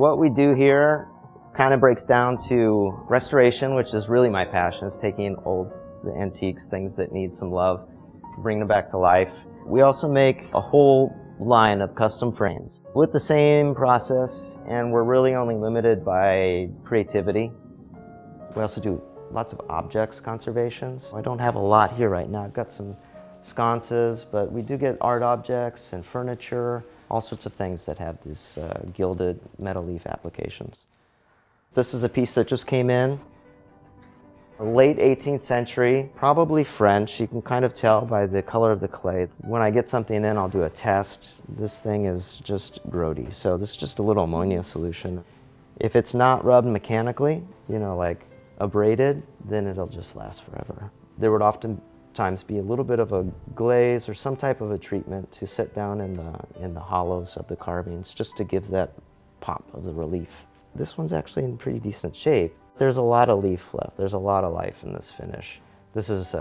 What we do here kind of breaks down to restoration, which is really my passion. It's taking old antiques, things that need some love, bring them back to life. We also make a whole line of custom frames with the same process, and we're really only limited by creativity. We also do lots of objects conservations. I don't have a lot here right now. I've got some sconces, but we do get art objects and furniture, all sorts of things that have these gilded metal leaf applications. This is a piece that just came in. Late 18th century, probably French. You can kind of tell by the color of the clay. When I get something in, I'll do a test. This thing is just grody, so this is just a little ammonia solution. If it's not rubbed mechanically, you know, like abraded, then it'll just last forever. There would oftentimes be a little bit of a glaze or some type of a treatment to set down in the hollows of the carvings, just to give that pop of the relief. This one's actually in pretty decent shape. There's a lot of leaf left. There's a lot of life in this finish. This is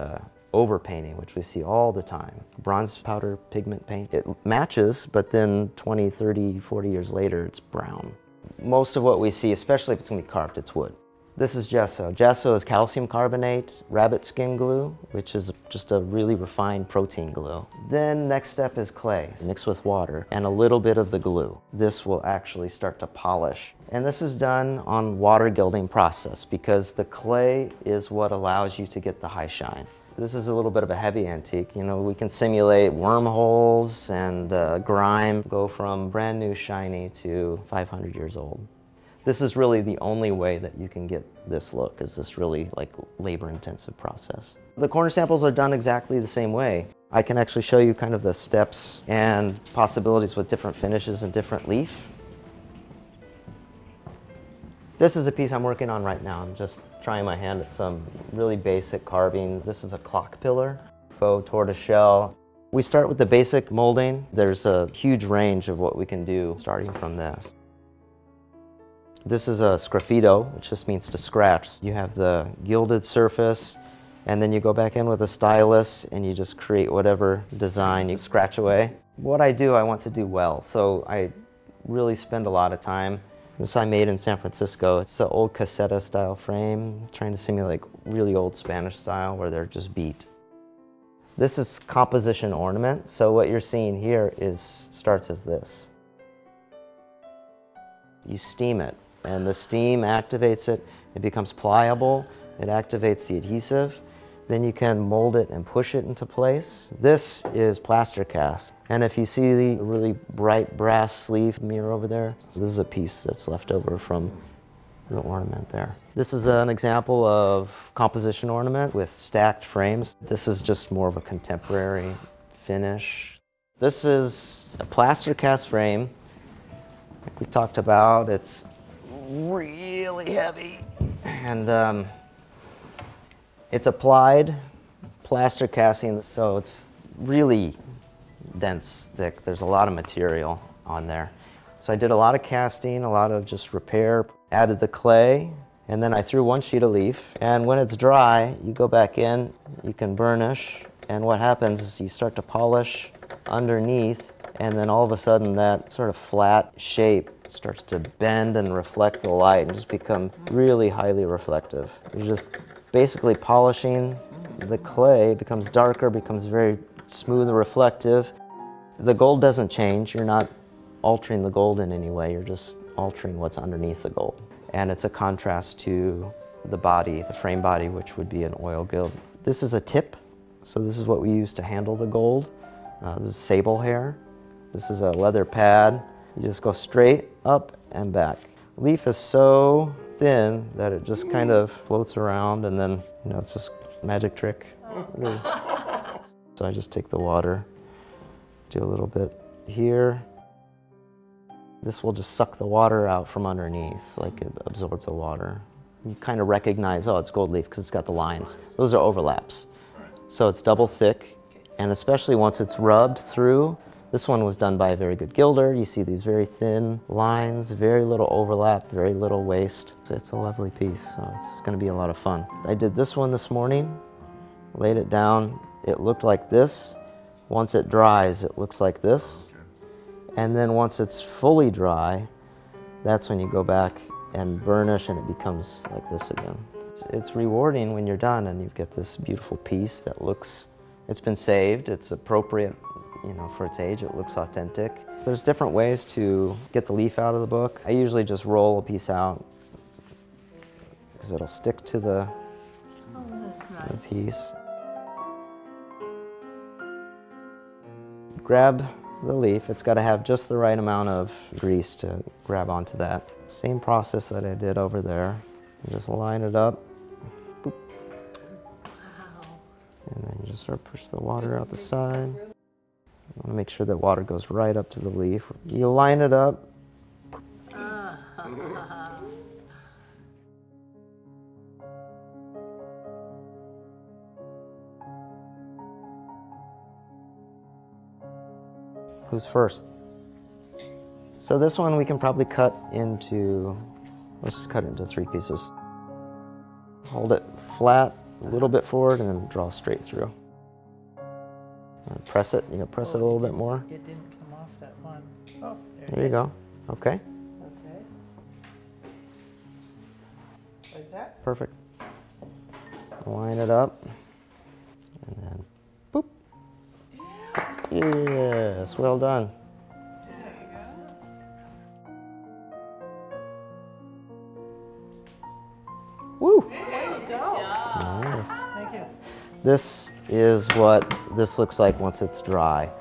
overpainting, which we see all the time. Bronze powder pigment paint. It matches, but then 20, 30, 40 years later, it's brown. Most of what we see, especially if it's gonna be carved, it's wood. This is gesso. Gesso is calcium carbonate, rabbit skin glue, which is just a really refined protein glue. Then next step is clay, mixed with water and a little bit of the glue. This will actually start to polish. And this is done on water gilding process because the clay is what allows you to get the high shine. This is a little bit of a heavy antique. You know, we can simulate wormholes and grime, go from brand new shiny to 500 years old. This is really the only way that you can get this look, is this really like labor-intensive process. The corner samples are done exactly the same way. I can actually show you kind of the steps and possibilities with different finishes and different leaf. This is a piece I'm working on right now. I'm just trying my hand at some really basic carving. This is a clock pillar, faux tortoiseshell. We start with the basic molding. There's a huge range of what we can do starting from this. This is a sgraffito, which just means to scratch. You have the gilded surface, and then you go back in with a stylus and you just create whatever design you scratch away. What I do, I want to do well, so I really spend a lot of time. This I made in San Francisco. It's an old caseta style frame, trying to simulate really old Spanish style where they're just beat. This is composition ornament, so what you're seeing here starts as this. You steam it, and the steam activates it. It becomes pliable. It activates the adhesive. Then you can mold it and push it into place. This is plaster cast. And if you see the really bright brass sleeve mirror over there, this is a piece that's left over from the ornament there. This is an example of composition ornament with stacked frames. This is just more of a contemporary finish. This is a plaster cast frame. Like we talked about, it's really heavy, and it's applied plaster casting, so it's really dense, thick. There's a lot of material on there. So I did a lot of casting, a lot of just repair, added the clay, and then I threw one sheet of leaf. And when it's dry, you go back in, you can burnish, and what happens is you start to polish underneath, and then all of a sudden that sort of flat shape starts to bend and reflect the light and just become really highly reflective. You're just basically polishing the clay. It becomes darker, becomes very smooth and reflective. The gold doesn't change. You're not altering the gold in any way. You're just altering what's underneath the gold. And it's a contrast to the body, the frame body, which would be an oil gild. This is a tip. So this is what we use to handle the gold. This is sable hair. This is a leather pad. You just go straight up and back. Leaf is so thin that it just kind of floats around, and then, you know, it's just a magic trick. So I just take the water, do a little bit here. This will just suck the water out from underneath, like it absorbs the water. You kind of recognize, oh, it's gold leaf because it's got the lines. Those are overlaps. So it's double thick, and especially once it's rubbed through. This one was done by a very good gilder. You see these very thin lines, very little overlap, very little waste. So it's a lovely piece, so it's gonna be a lot of fun. I did this one this morning, laid it down. It looked like this. Once it dries, it looks like this. And then once it's fully dry, That's when you go back and burnish and it becomes like this again. It's rewarding when you're done and you get this beautiful piece that looks, it's been saved, it's appropriate, you know, for its age, it looks authentic. So there's different ways to get the leaf out of the book. I usually just roll a piece out because it'll stick to the piece. Grab the leaf. It's got to have just the right amount of grease to grab onto that. Same process that I did over there. Just line it up. Boop. And then you just sort of push the water out the side. I want to make sure that water goes right up to the leaf. You line it up. Who's first? So this one we can probably cut into, let's just cut it into 3 pieces. Hold it flat, a little bit forward, and then draw straight through. And press it, you can press it a little bit more. It didn't come off that one. Oh, there you go. Okay. Okay. Like that? Perfect. Line it up, and then boop. Yes, well done. There you go. Woo! There you go. Nice. Thank you. This is what this looks like once it's dry.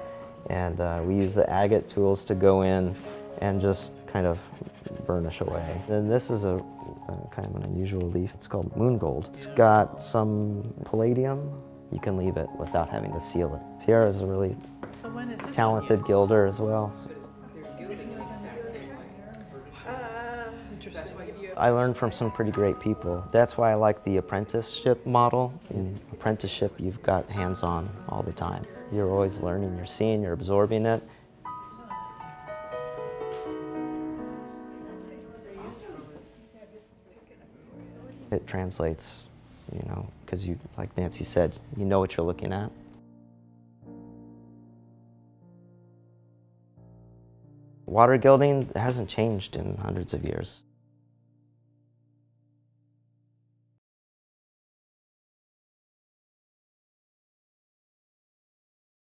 And we use the agate tools to go in and just kind of burnish away. And this is a kind of an unusual leaf. It's called moon gold. It's got some palladium. You can leave it without having to seal it. Sierra is a really talented gilder as well. I learned from some pretty great people. That's why I like the apprenticeship model. In apprenticeship, you've got hands-on all the time. You're always learning, you're seeing, you're absorbing it. It translates, you know, because you, like Nancy said, you know what you're looking at. Water gilding hasn't changed in hundreds of years.